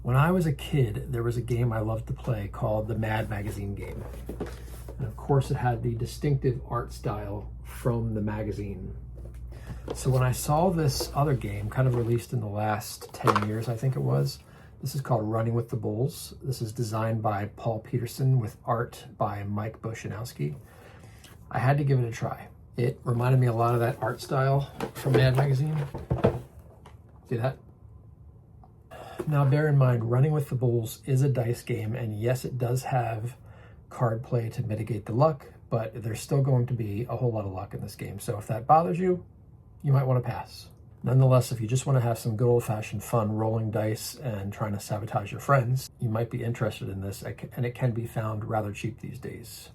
When I was a kid, there was a game I loved to play called the Mad magazine game. And of course it had the distinctive art style from the magazine. So when I saw this other game, kind of released in the last 10 years, I think it was, this is called Running with the Bulls. This is designed by Paul Peterson with art by Mike Bushanowski. I had to give it a try. It reminded me a lot of that art style from Mad magazine. See that? Now bear in mind, Running with the Bulls is a dice game, and yes, it does have card play to mitigate the luck, but there's still going to be a whole lot of luck in this game. So if that bothers you, you might want to pass. Nonetheless, if you just want to have some good old-fashioned fun rolling dice and trying to sabotage your friends, you might be interested in this, and it can be found rather cheap these days.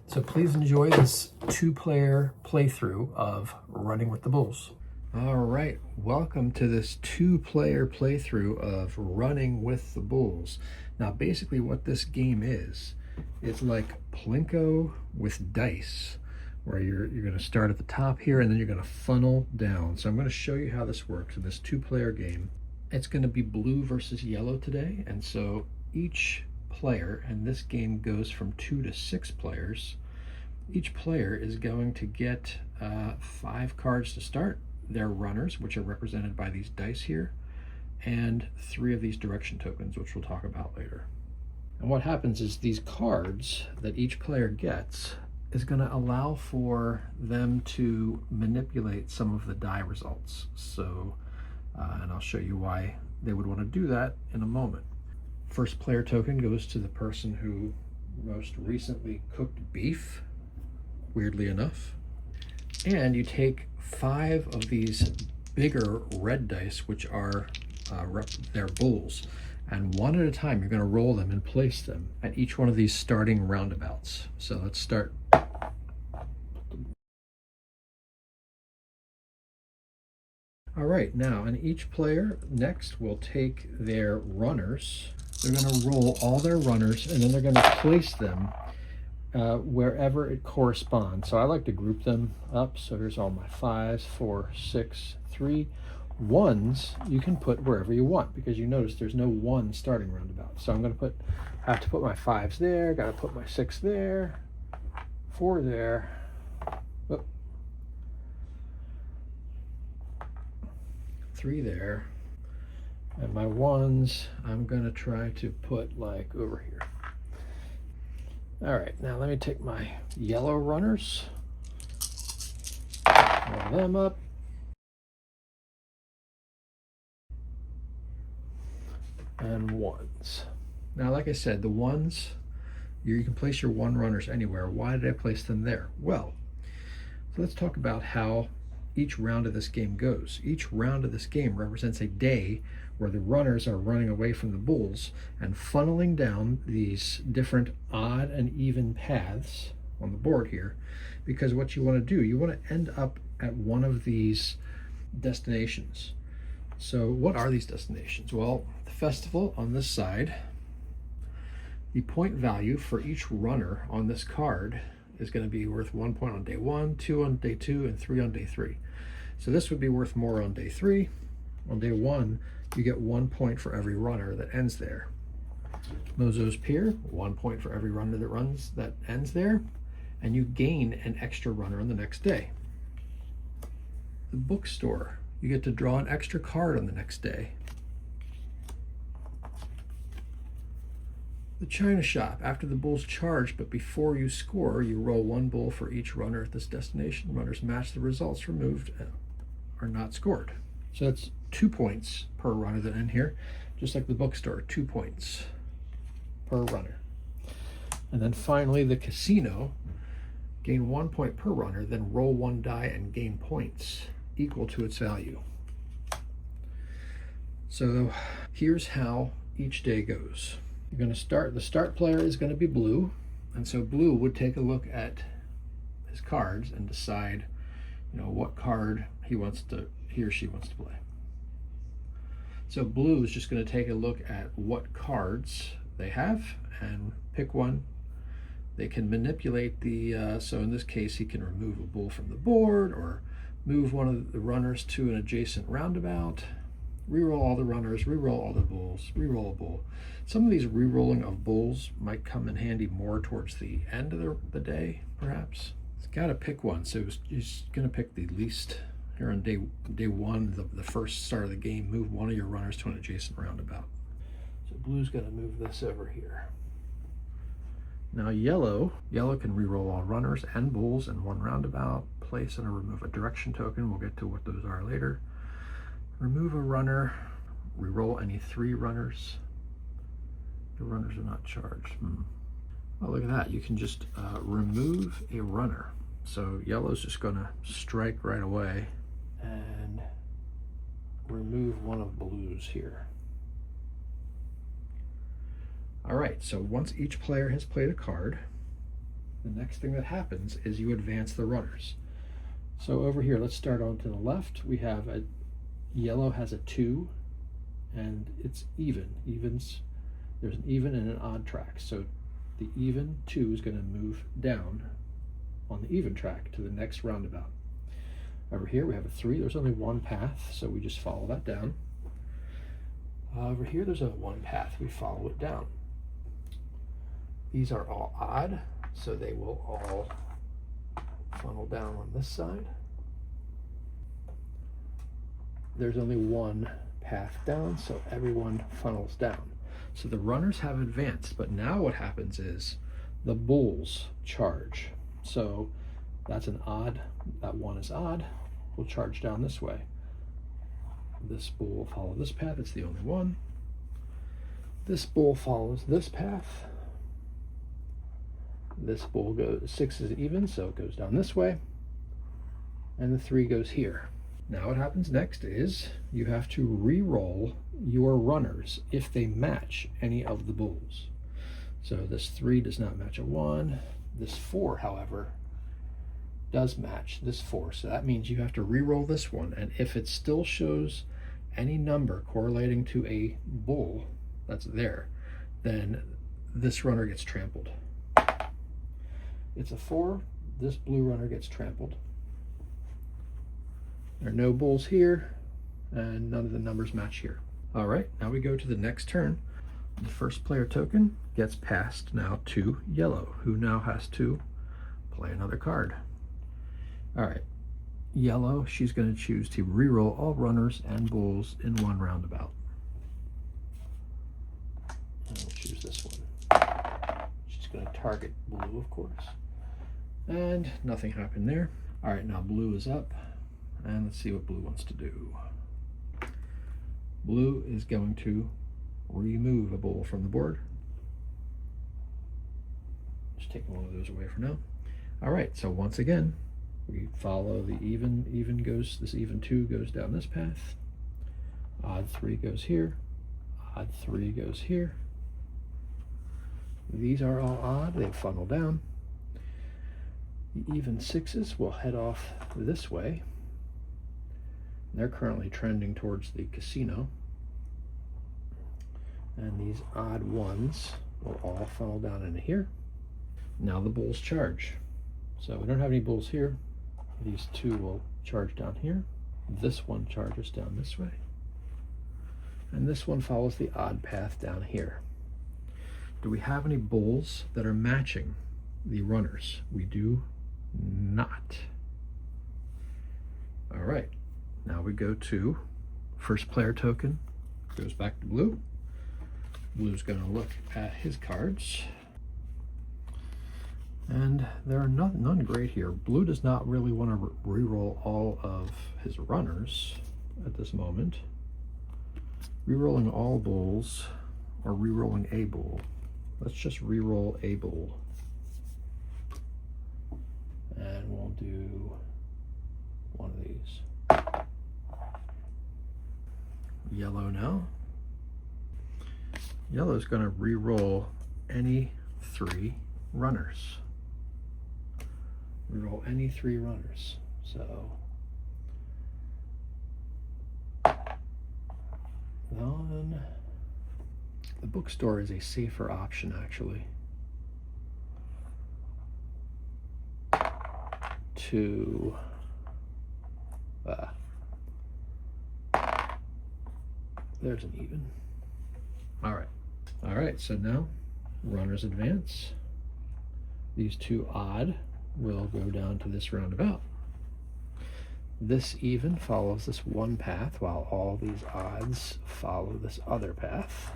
So please enjoy this 2-player playthrough of Running with the Bulls. All right, welcome to this 2-player playthrough of Running with the Bulls. Now, basically what this game is, it's like Plinko with dice, where you're going to start at the top here and then you're going to funnel down. So I'm going to show you how this works in this 2-player game. It's going to be blue versus yellow today, and so each player, and this game goes from 2 to 6 players, each player is going to get 5 cards to start. They're runners, which are represented by these dice here, and 3 of these direction tokens, which we'll talk about later. And what happens is these cards that each player gets is going to allow for them to manipulate some of the die results. So, and I'll show you why they would want to do that in a moment. First player token goes to the person who most recently cooked beef, weirdly enough. And you take 5 of these bigger red dice, which are they're bulls, and one at a time you're going to roll them and place them at each one of these starting roundabouts. So let's start. All right, now, and each player next will take their runners. They're going to roll all their runners, and then they're going to place them wherever it corresponds. So I like to group them up. So here's all my 5s, 4, 6, 3. 1s you can put wherever you want, because you notice there's no 1 starting roundabout. So I'm going to have to put my 5s there, got to put my 6 there, 4 there. Oh. 3 there, and my 1s I'm going to try to put like over here. All right, now let me take my yellow runners, roll them up, and 1s. Now, like I said, the 1s, you can place your 1 runners anywhere. Why did I place them there? Well, so let's talk about how each round of this game goes. Each round of this game represents a day where the runners are running away from the bulls and funneling down these different odd and even paths on the board here, because what you want to do, you want to end up at one of these destinations. So what are these destinations? Well, the festival on this side, the point value for each runner on this card is going to be worth 1 point on day 1, 2 on day 2, and 3 on day 3. So this would be worth more on day 3. On day 1, you get 1 point for every runner that ends there. Mozos Pier, 1 point for every runner that ends there, and you gain an extra runner on the next day. The bookstore, you get to draw an extra card on the next day. The china shop, after the bulls charge, but before you score, you roll 1 bull for each runner at this destination. Runners match the results removed are not scored. So that's 2 points per runner that end here, just like the bookstore, 2 points per runner. And then finally, the casino, gain 1 point per runner, then roll 1 die and gain points equal to its value. So here's how each day goes. You're going to start, the start player is going to be blue, and so blue would take a look at his cards and decide, what card he or she wants to play. So blue is just going to take a look at what cards they have and pick one. They can manipulate the, so in this case, he can remove a bull from the board or move one of the runners to an adjacent roundabout, Reroll all the runners, reroll all the bulls, reroll a bull. Some of these rerolling of bulls might come in handy more towards the end of the day, perhaps. It's got to pick one, so he's going to pick the least. Here on day one, the first start of the game, move one of your runners to an adjacent roundabout. So blue's going to move this over here. Now yellow can reroll all runners and bulls in one roundabout, place and remove a direction token. We'll get to what those are later. Remove a runner, reroll any 3 runners. The runners are not charged. Oh, look at that. You can just remove a runner. So yellow's just going to strike right away and remove one of blue's here. All right, so once each player has played a card, the next thing that happens is you advance the runners. So over here, let's start on to the left. We have yellow has a 2, and it's even. There's an even and an odd track. So the even 2 is going to move down on the even track to the next roundabout. Over here we have a 3. There's only one path, so we just follow that down. Over here there's one path. We follow it down. These are all odd, so they will all funnel down on this side. There's only one path down, so everyone funnels down. So the runners have advanced, but now what happens is the bulls charge. So that's an odd, that one is odd, we'll charge down this way. This bull will follow this path, it's the only one. This bull follows this path. This bull goes, 6 is even, so it goes down this way. And the 3 goes here. Now what happens next is you have to re-roll your runners if they match any of the bulls. So this 3 does not match a 1. This 4, however, does match this 4. So that means you have to re-roll this one. And if it still shows any number correlating to a bull that's there, then this runner gets trampled. It's a 4. This blue runner gets trampled. There are no bulls here, and none of the numbers match here. All right, now we go to the next turn. The first player token gets passed now to yellow, who now has to play another card. All right, yellow, she's going to choose to reroll all runners and bulls in one roundabout. And we'll choose this one. She's going to target blue, of course. And nothing happened there. All right, now blue is up. And let's see what blue wants to do. Blue is going to remove a bull from the board. Just taking one of those away for now. All right, so once again, we follow the even goes, this even 2 goes down this path. Odd 3 goes here. Odd 3 goes here. These are all odd, they funnel down. The even 6s will head off this way. They're currently trending towards the casino. And these odd 1s will all funnel down into here. Now the bulls charge. So we don't have any bulls here. These 2 will charge down here. This one charges down this way. And this one follows the odd path down here. Do we have any bulls that are matching the runners? We do not. All right. Now we go to first player token, goes back to blue. Blue's going to look at his cards. And there are none great here. Blue does not really want to re-roll all of his runners at this moment. Re-rolling all bulls or re-rolling a bull. Let's just re-roll a bull. And we'll do one of these. Yellow now. Yellow's going to re-roll any 3 runners. Re-roll any 3 runners. So then the bookstore is a safer option, actually, to there's an even. All right, so now runners advance. These two odd will go down to this roundabout. This even follows this one path, while all these odds follow this other path.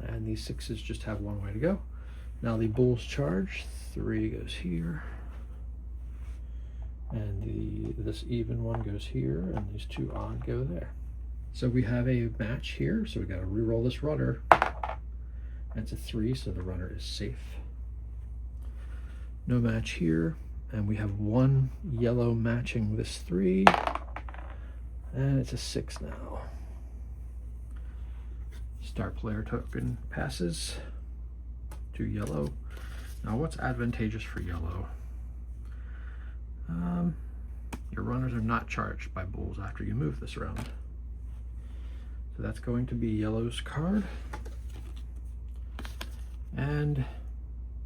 And these sixes just have one way to go. Now the bulls charge. 3 goes here. And this even one goes here, and these two odd go there. So we have a match here, so we got to re-roll this runner. And it's a 3, so the runner is safe. No match here, and we have one yellow matching this 3, and it's a 6 now. Star player token passes to yellow. Now what's advantageous for yellow? Your runners are not charged by bulls after you move this round. So that's going to be yellow's card. And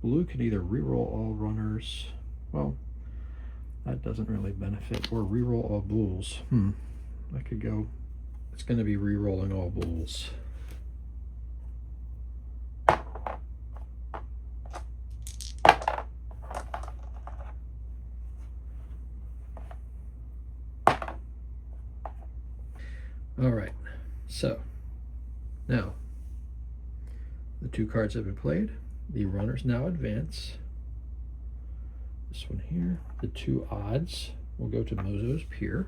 blue can either re-roll all runners, well, that doesn't really benefit, or re-roll all bulls. I could go, it's going to be re-rolling all bulls. All right, so now the two cards have been played. The runners now advance. This one here, the two odds will go to Mozo's Pier.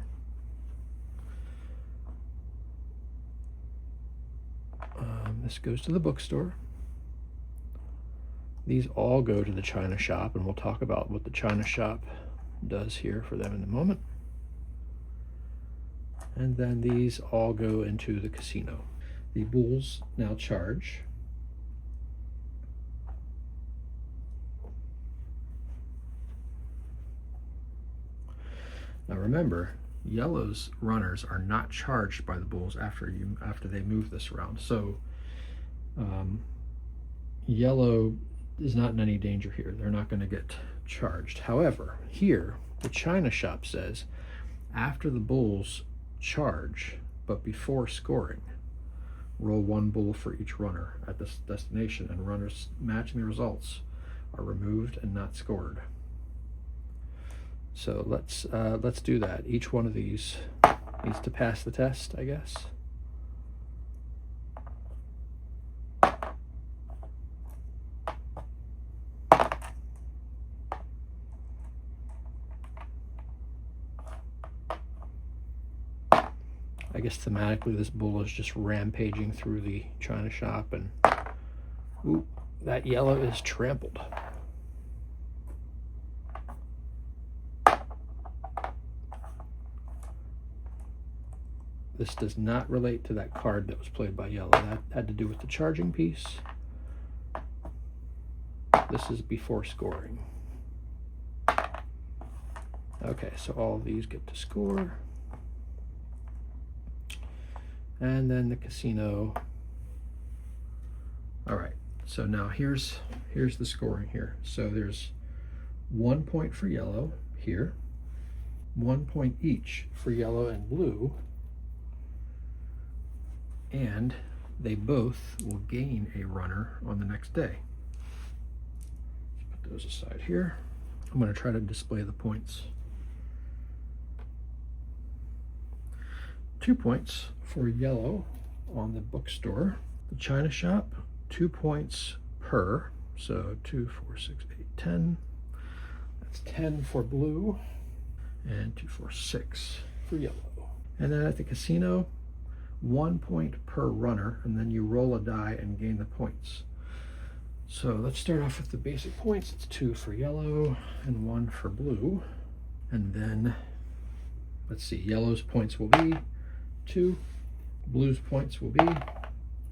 This goes to the bookstore. These all go to the China shop, and we'll talk about what the China shop does here for them in a moment. And then these all go into the casino. The bulls now charge. Now remember, yellow's runners are not charged by the bulls after they move this round. So yellow is not in any danger here. They're not going to get charged. However, here the China shop says after the bulls charge, but before scoring, roll one bull for each runner at this destination, and runners matching the results are removed and not scored. So let's do that. Each one of these needs to pass the test, I guess. I guess thematically this bull is just rampaging through the China shop, and ooh, that yellow is trampled. This does not relate to that card that was played by yellow. That had to do with the charging piece. This is before scoring. Okay, so all of these get to score. And then the casino. All right, so now here's the scoring here. So there's 1 point for yellow here, 1 point each for yellow and blue, and they both will gain a runner on the next day. Let's put those aside here. I'm going to try to display the points. 2 points for yellow on the bookstore. The China shop, 2 points per, so 2, 4, 6, 8, 10. That's 10 for blue, and 2, 4, 6 for yellow. And then at the casino, 1 point per runner, and then you roll a die and gain the points. So let's start off with the basic points. It's 2 for yellow and 1 for blue. And then, let's see, yellow's points will be 2, blue's points will be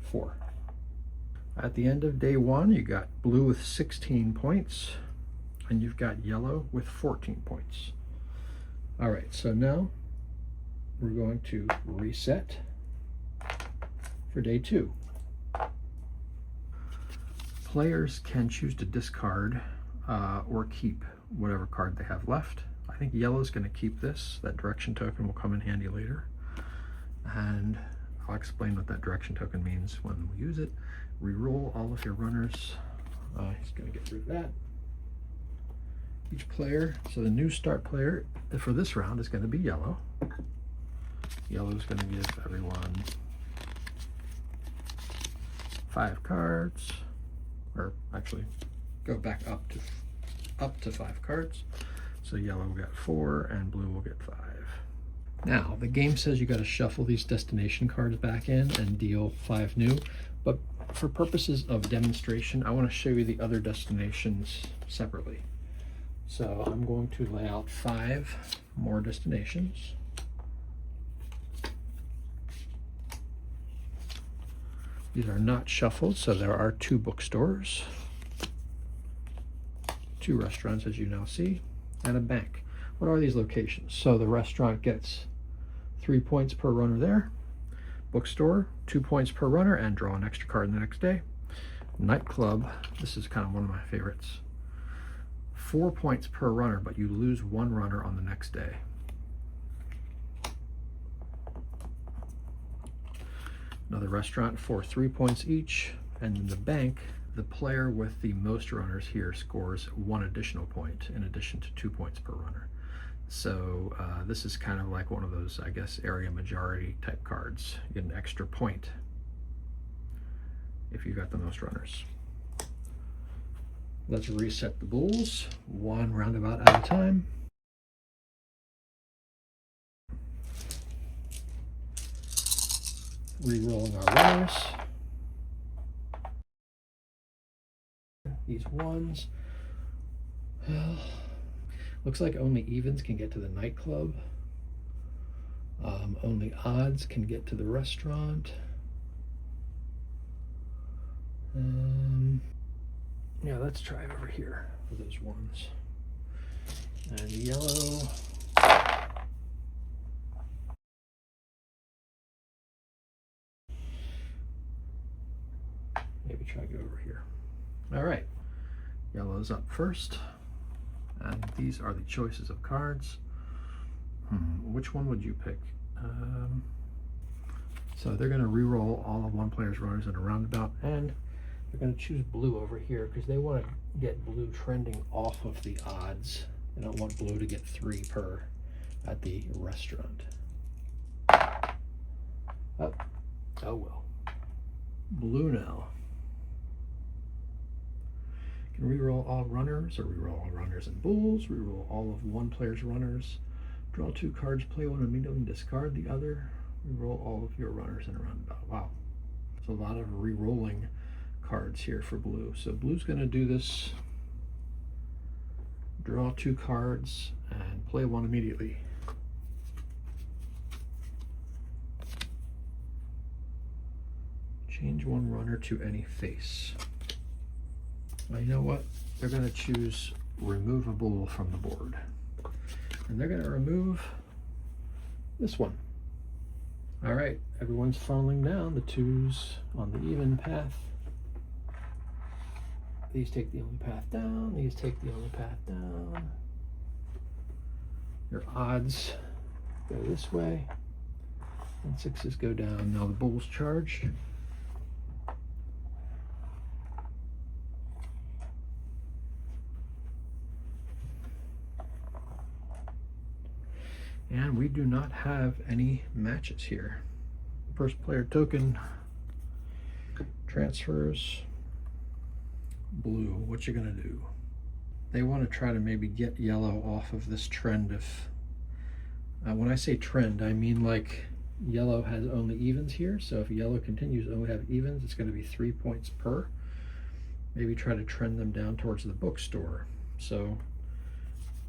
4. At the end of day 1, you got blue with 16 points, and you've got yellow with 14 points. All right, so now we're going to reset for day 2. Players can choose to discard or keep whatever card they have left. I think yellow's going to keep this. That direction token will come in handy later. And I'll explain what that direction token means when we use it. Reroll all of your runners. He's going to get rid of that. Each player, so the new start player for this round is going to be yellow. Yellow is going to give everyone 5 cards, or actually go back up to 5 cards. So yellow will get 4 and blue will get 5. Now the game says you got to shuffle these destination cards back in and deal 5 new, but for purposes of demonstration, I want to show you the other destinations separately. So I'm going to lay out 5 more destinations. These are not shuffled, so there are 2 bookstores, 2 restaurants, as you now see, and a bank. What are these locations? So the restaurant gets 3 points per runner there. Bookstore, 2 points per runner, and draw an extra card the next day. Nightclub, this is kind of one of my favorites. 4 points per runner, but you lose 1 runner on the next day. Another restaurant for 3 points each, and in the bank, the player with the most runners here scores 1 additional point in addition to 2 points per runner. So this is kind of like one of those, I guess, area majority type cards. You get an extra point if you got the most runners. Let's reset the bulls, 1 roundabout at a time. Re-rolling our runners. These ones. Well, looks like only evens can get to the nightclub. Only odds can get to the restaurant. Yeah, let's try over here for those ones. And yellow. Maybe try to go over here. All right, yellow's up first. And these are the choices of cards. Which one would you pick? So they're going to re-roll all of one player's runners in a roundabout, and they're going to choose blue over here because they want to get blue trending off of the odds. They don't want blue to get 3 per at the restaurant. Oh well. Blue now. Can re-roll all runners, or re-roll all runners and bulls, re-roll all of one player's runners, draw 2 cards, play one immediately, discard the other, re-roll all of your runners in a roundabout. Wow. There's a lot of re-rolling cards here for blue. So blue's going to do this, draw 2 cards, and play one immediately. Change 1 runner to any face. Well, you know what? They're going to choose remove a bull from the board. And they're going to remove this one. All right, everyone's funneling down. The 2s on the even path. These take the only path down. These take the only path down. Your odds go this way. And 6s go down. Now the bulls charge. And we do not have any matches here. First player token transfers. Blue, what you gonna do? They want to try to maybe get yellow off of this trend of, when I say trend, I mean like yellow has only evens here. So if yellow continues to only have evens, it's going to be 3 points per. Maybe try to trend them down towards the bookstore. So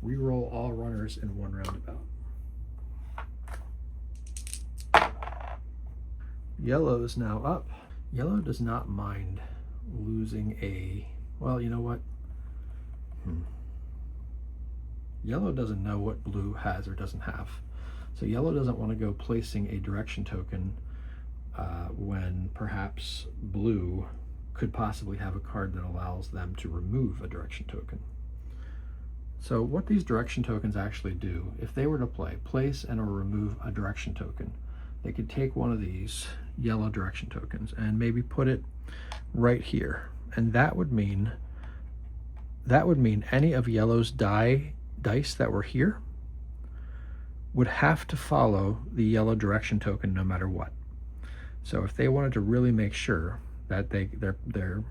re-roll all runners in 1 roundabout. Yellow is now up. Yellow does not mind losing a, well, you know what? Yellow doesn't know what blue has or doesn't have. So yellow doesn't want to go placing a direction token when perhaps blue could possibly have a card that allows them to remove a direction token. So what these direction tokens actually do, if they were to play place and or remove a direction token, they could take one of these yellow direction tokens and maybe put it right here. And that would mean any of yellow's dice that were here would have to follow the yellow direction token no matter what. So if they wanted to really make sure that their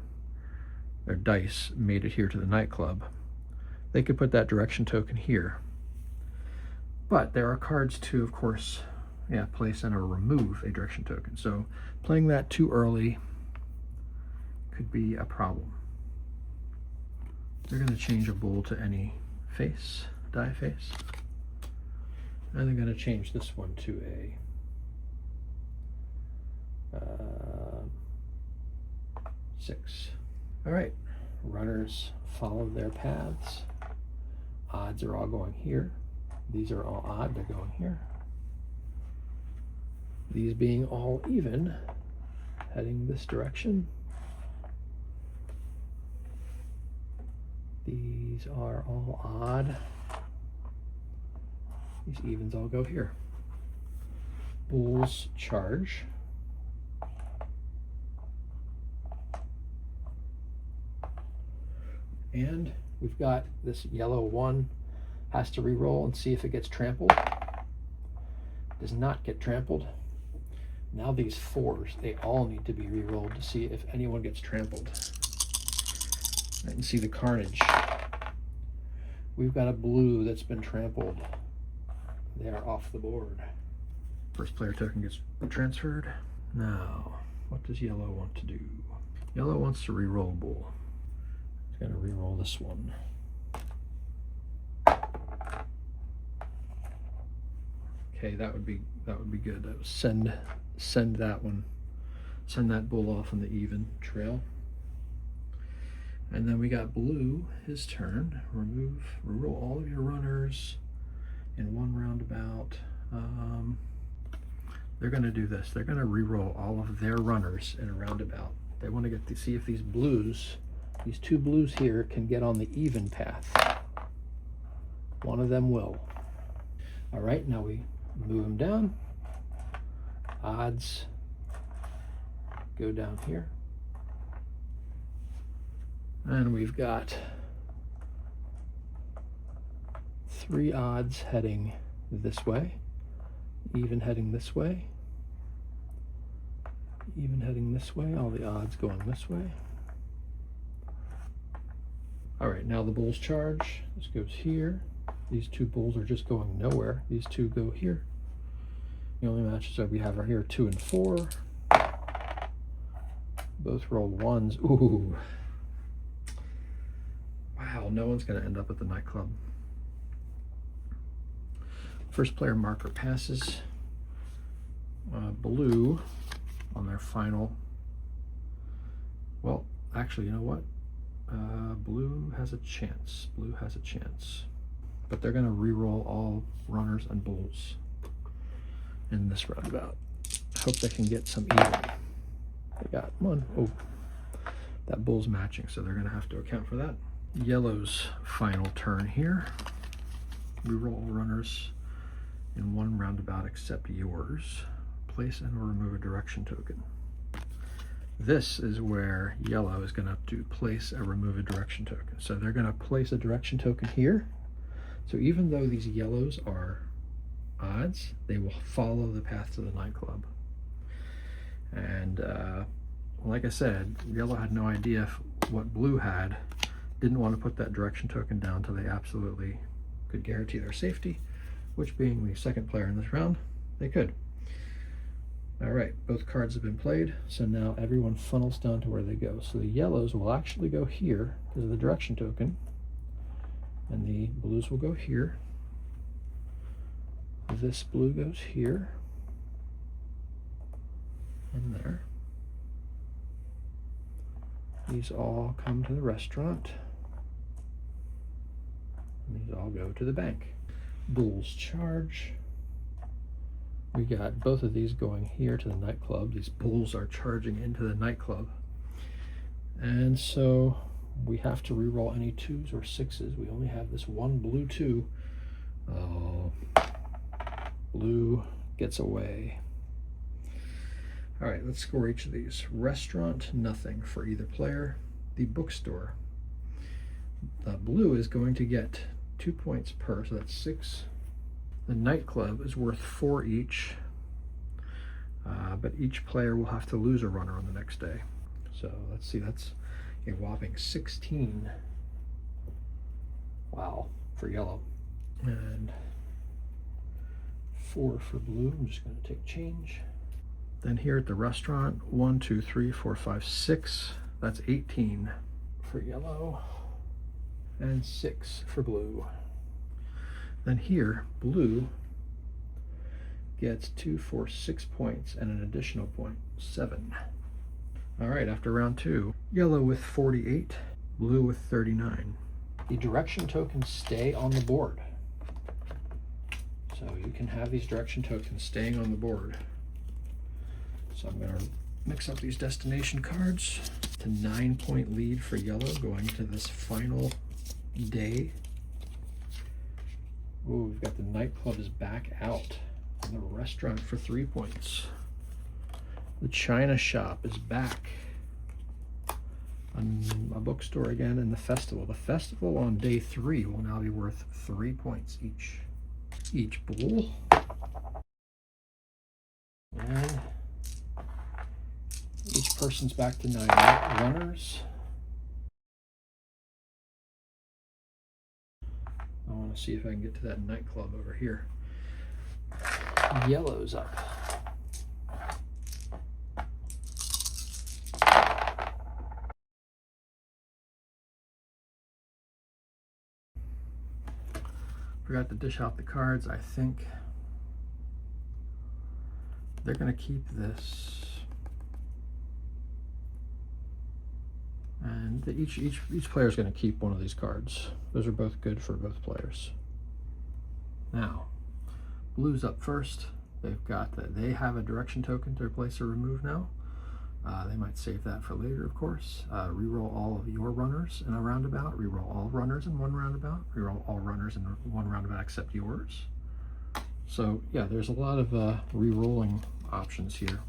dice made it here to the nightclub, they could put that direction token here. But there are cards to, of course, place and or remove a direction token. So playing that too early could be a problem. They're going to change a bull to any face, die face. And they're going to change this one to a 6. All right, runners follow their paths. Odds are all going here. These are all odd, they're going here. These being all even, heading this direction. These are all odd. These evens all go here. Bulls charge. And we've got this yellow 1 has to re-roll and see if it gets trampled. Does not get trampled. Now these 4s, they all need to be re-rolled to see if anyone gets trampled. And see the carnage. We've got a blue that's been trampled. They are off the board. First player token gets transferred. Now, what does yellow want to do? Yellow wants to re-roll bull. It's going to re-roll this one. Okay, that would be good. That would send that one, send that bull off on the even trail. And then we got blue, his turn. Re-roll all of your runners in one roundabout. They're going to do this. They're going to re-roll all of their runners in a roundabout. They want to get to see if these blues, these 2 blues here, can get on the even path. One of them will. All right, now we move them down. Odds go down here. And we've got 3 odds heading this way, even heading this way, even heading this way, all the odds going this way. All right, now the bulls charge. This goes here. These 2 bulls are just going nowhere. These 2 go here. The only matches that we have are here 2 and 4. Both roll 1s. Ooh. Wow, no one's going to end up at the nightclub. First player marker passes. Blue on their final. Well, actually, you know what? Blue has a chance. Blue has a chance. But they're going to re-roll all runners and bulls in this roundabout. Hope they can get some even. They got one. Oh, that bull's matching, so they're going to have to account for that. Yellow's final turn here. Re-roll all runners in one roundabout except yours. Place and or remove a direction token. This is where yellow is going to have to place and remove a direction token. So they're going to place a direction token here. So even though these yellows are odds, they will follow the path to the nightclub. And like I said, yellow had no idea what blue had. Didn't want to put that direction token down until they absolutely could guarantee their safety, which being the second player in this round, they could. All right, both cards have been played, so now everyone funnels down to where they go. So the yellows will actually go here because of the direction token, and the blues will go here. This blue goes here and there. These all come to the restaurant, and these all go to the bank. Bulls charge. We got both of these going here to the nightclub. These bulls are charging into the nightclub. And so we have to reroll any 2s or 6s. We only have this one blue 2. Oh, blue gets away. All right, let's score each of these. Restaurant, nothing for either player. The bookstore. Blue is going to get 2 points per, so that's 6. The nightclub is worth 4 each, but each player will have to lose a runner on the next day. So let's see, that's a whopping 16. Wow, for yellow. And 4 for blue. I'm just going to take change. Then here at the restaurant, 1, 2, 3, 4, 5, 6. That's 18 for yellow and 6 for blue. Then here, blue gets 2, 4, 6 points and an additional point, 7. All right, after round 2, yellow with 48, blue with 39. The direction tokens stay on the board. So you can have these direction tokens staying on the board. So I'm going to mix up these destination cards. To 9-point lead for yellow going to this final day. Ooh, we've got the nightclub is back out. And the restaurant for 3 points. The China shop is back. A bookstore again, and the festival. The festival on day 3 will now be worth 3 points each. Each bowl. And each person's back to 9 runners. I want to see if I can get to that nightclub over here. Yellow's up. Forgot to dish out the cards. I think they're going to keep this. And each player is going to keep one of these cards. Those are both good for both players. Now, blue's up first. They've got they have a direction token to replace or remove now. They might save that for later, of course. Reroll all of your runners in a roundabout. Reroll all runners in one roundabout. Reroll all runners in one roundabout except yours. So yeah, there's a lot of re-rolling options here.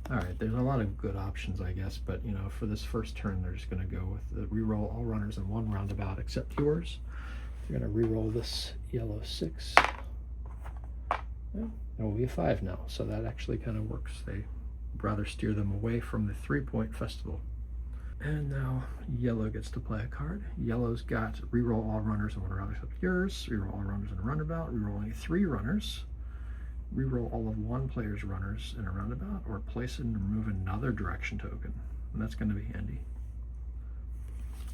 All right, there's a lot of good options, I guess, but you know, for this first turn, they're just going to go with the re-roll all runners in one roundabout except yours. They're going to re-roll this yellow 6. Well, it will be a 5 now, so that actually kind of works. They rather steer them away from the 3-point festival. And now yellow gets to play a card. Yellow's got re-roll all runners in one round except yours. Re-roll all runners in a roundabout. Re-roll only 3 runners. Reroll all of one player's runners in a roundabout, or place and remove another direction token. And that's going to be handy.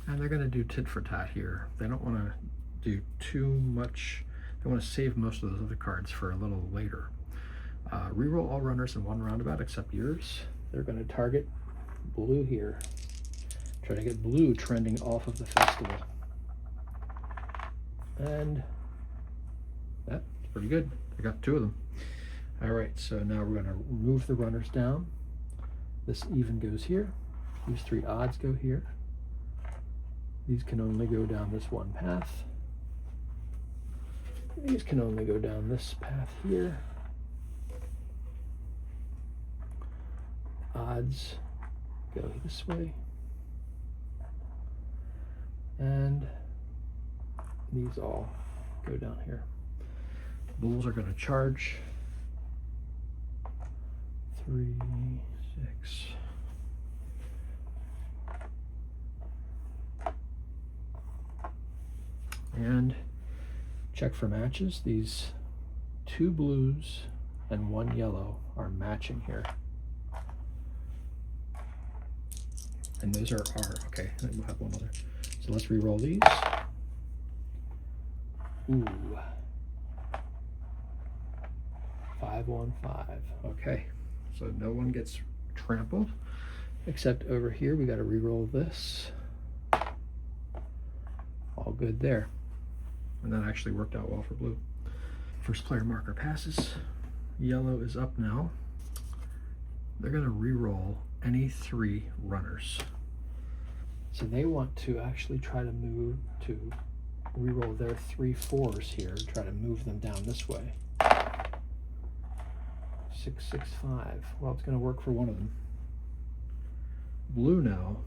And they're going to do tit for tat here. They don't want to do too much. They want to save most of those other cards for a little later. Reroll all runners in one roundabout except yours. They're going to target blue here. Try to get blue trending off of the festival. And that's pretty good. I got 2 of them. All right, so now we're going to move the runners down. This even goes here. These 3 odds go here. These can only go down this one path. These can only go down this path here. Odds go this way. And these all go down here. Bulls are going to charge. 3, 6. And check for matches. These 2 blues and 1 yellow are matching here. And those are okay, we'll have one other. So let's re-roll these. Ooh. 5, 1, 5. Okay, so no one gets trampled, except over here we got to re-roll this. All good there. And that actually worked out well for blue. First player marker passes. Yellow is up now. They're going to re-roll any 3 runners. So they want to actually try to move to reroll their 3 4s here, try to move them down this way. 6 6 5. Well, it's going to work for one of them. Blue now,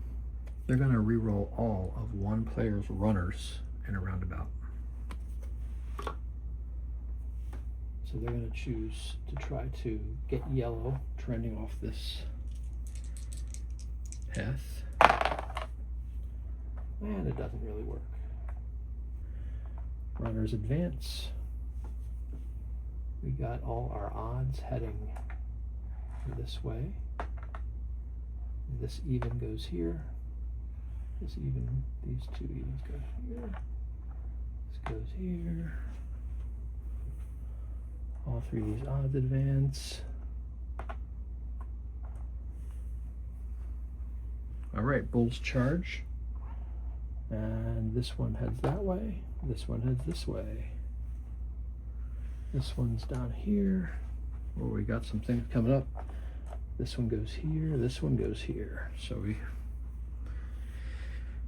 they're going to reroll all of one player's runners in a roundabout. So they're going to choose to try to get yellow trending off this path. And it doesn't really work. Runners advance. We got all our odds heading this way. This even goes here. This even, these two evens go here. This goes here. All 3 of these odds advance. All right, bulls charge. And this one heads that way. This one heads this way. This one's down here. Oh, we got some things coming up. This one goes here. This one goes here. So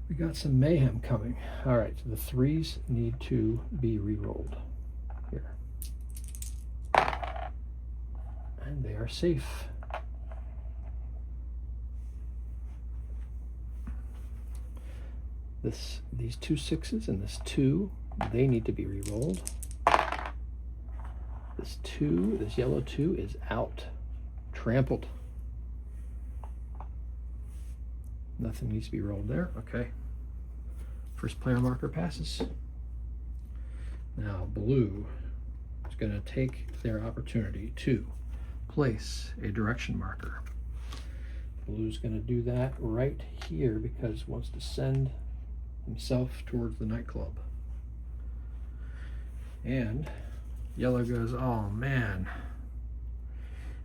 we got some mayhem coming. All right, so the 3s need to be re-rolled here. And they are safe. These 2 6s and this 2, they need to be re-rolled. This 2, this yellow 2 is out. Trampled. Nothing needs to be rolled there. Okay. First player marker passes. Now blue is going to take their opportunity to place a direction marker. Blue's going to do that right here because he wants to send himself towards the nightclub. And yellow goes, oh man,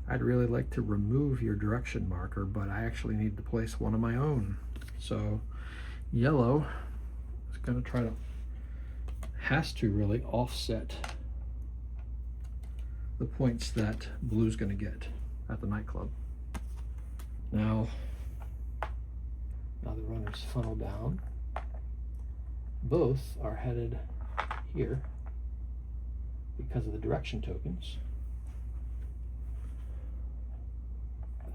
I'd really like to remove your direction marker, but I actually need to place one of my own. So yellow is going to try to, has to really offset the points that blue's going to get at the nightclub. Now the runners funnel down. Both are headed here because of the direction tokens.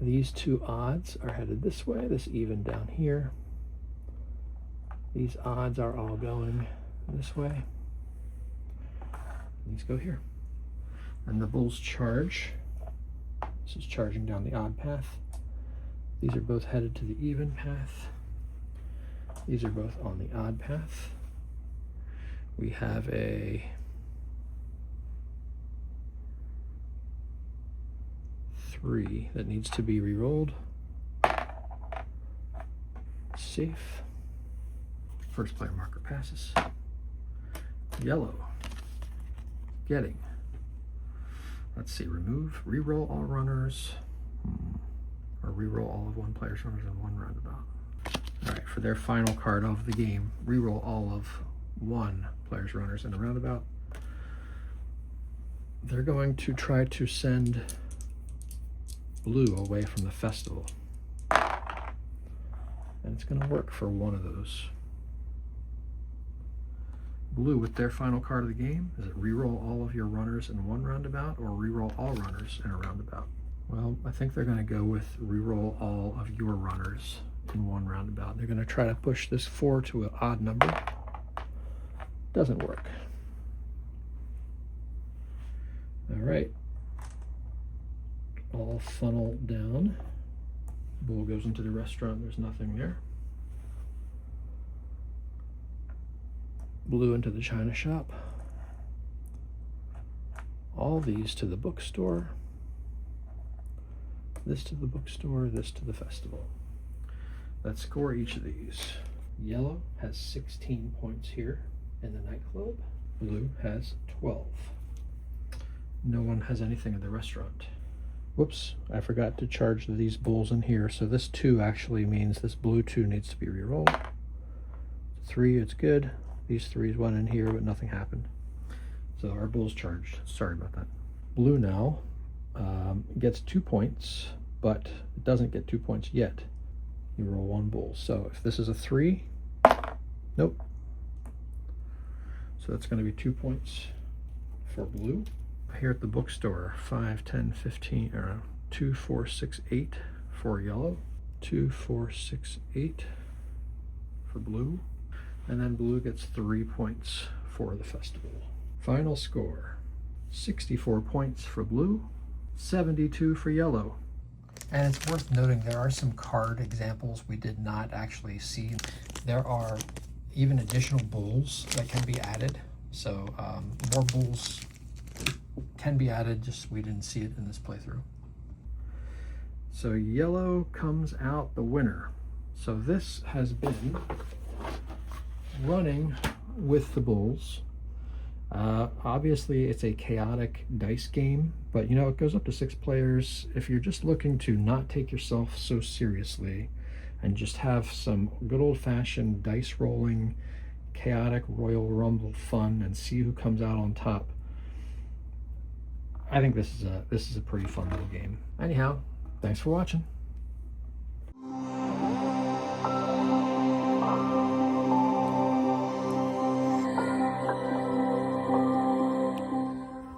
These 2 odds are headed this way, this even down here. These odds are all going this way. These go here. And the bulls charge. This is charging down the odd path. These are both headed to the even path. These are both on the odd path. We have a 3 that needs to be re-rolled. Safe. First player marker passes. Yellow. Getting. Let's see, remove, re-roll all runners, or re-roll all of one player's runners in one roundabout. All right, for their final card of the game, re-roll all of one player's runners in a roundabout. They're going to try to send blue away from the festival. And it's going to work for one of those. Blue, with their final card of the game, is it re-roll all of your runners in one roundabout or re-roll all runners in a roundabout? Well, I think they're going to go with re-roll all of your runners in one roundabout. They're going to try to push this 4 to an odd number. Doesn't work. All right. All funnel down. Bull goes into the restaurant. There's nothing there. Blue into the china shop. All these to the bookstore. This to the bookstore, this to the festival. Let's score each of these. Yellow has 16 points here in the nightclub. Blue has 12. No one has anything in the restaurant. Whoops, I forgot to charge these bulls in here. So this 2 actually means this blue 2 needs to be re-rolled. 3, it's good. These 3s went in here, but nothing happened. So our bull's charged. Sorry about that. Blue now gets 2 points, but it doesn't get 2 points yet. you roll 1 bull. So if this is a 3, nope. So that's going to be 2 points for blue. Here at the bookstore, 5, 10, 15, or 2, 4, 6, 8 for yellow, 2, 4, 6, 8 for blue, and then blue gets 3 points for the festival. Final score, 64 points for blue, 72 for yellow. And it's worth noting there are some card examples we did not actually see. There are even additional bulls that can be added. So more bulls can be added, just we didn't see it in this playthrough. So yellow comes out the winner. So this has been running with the bulls. Obviously it's a chaotic dice game, but you know, it goes up to 6 players. If you're just looking to not take yourself so seriously and just have some good old-fashioned dice rolling, chaotic Royal Rumble fun and see who comes out on top, I think this is a pretty fun little game. Anyhow, thanks for watching.